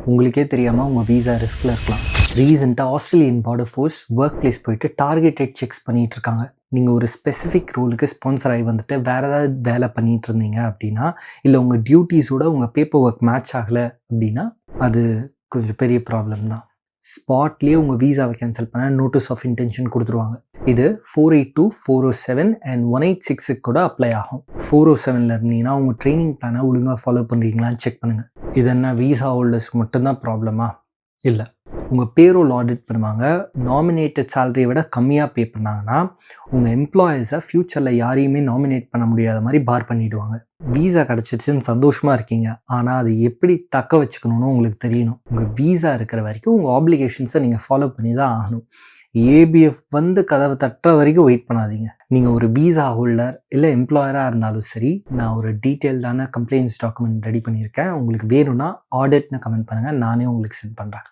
உங்களுக்கே தெரியாமல் உங்கள் வீசா ரிஸ்கில் இருக்கலாம். ரீசெண்டாக Australian border force work place போயிட்டு டார்கெட்டட் செக்ஸ் பண்ணிகிட்டு இருக்காங்க. நீங்கள் ஒரு ஸ்பெசிஃபிக் ரோலுக்கு ஸ்பான்சர் ஆகி வந்துட்டு வேறு ஏதாவது வேலை பண்ணிகிட்டு இருந்தீங்க அப்படின்னா, இல்லை உங்கள் டியூட்டிஸோட உங்கள் பேப்பர் ஒர்க் மேட்ச் ஆகலை அப்படின்னா அது கொஞ்சம் பெரிய ப்ராப்ளம் தான். ஸ்பாட்லேயே உங்கள் வீசாவை கேன்சல் பண்ண நோட்டீஸ் ஆஃப் இன்டென்ஷன் கொடுத்துருவாங்க. இது 482, 407 அண்ட் 186 கூட அப்ளை ஆகும். 407 இருந்தீங்கன்னா உங்கள் ட்ரைனிங் பிளானை ஒழுங்காக ஃபாலோ பண்ணுறீங்களான்னு செக் பண்ணுங்கள். இது என்ன வீசா ஹோல்டர்ஸ்க்கு மட்டும்தான் ப்ராப்ளமா? இல்லை, உங்கள் பேரோல் ஆடிட் பண்ணுவாங்க. நாமினேட்டட் சேலரியை விட கம்மியாக பே பண்ணாங்கன்னா உங்கள் எம்ப்ளாயீஸை ஃப்யூச்சரில் யாரையுமே நாமினேட் பண்ண முடியாத மாதிரி பார் பண்ணிவிடுவாங்க. வீசா கிடச்சிருச்சுன்னு சந்தோஷமாக இருக்கீங்க, ஆனால் அது எப்படி தக்க வச்சுக்கணும்னு உங்களுக்கு தெரியணும். உங்கள் வீசா இருக்கிற வரைக்கும் உங்கள் ஆப்ளிகேஷன்ஸை நீங்கள் ஃபாலோ பண்ணி தான் ஆகணும். ஏபிஎஃப் வந்து கதவை தட்டுற வரைக்கும் வெயிட் பண்ணாதீங்க. நீங்கள் ஒரு வீசா ஹோல்டர் இல்லை எம்ப்ளாயராக இருந்தாலும் சரி, நான் ஒரு டீட்டெயில்டான கம்ப்ளைண்ட்ஸ் டாக்குமெண்ட் ரெடி பண்ணியிருக்கேன். உங்களுக்கு வேணும்னா ஆடிட்னு கமெண்ட் பண்ணுங்கள், நானே உங்களுக்கு சென்ட் பண்ணுறேன்.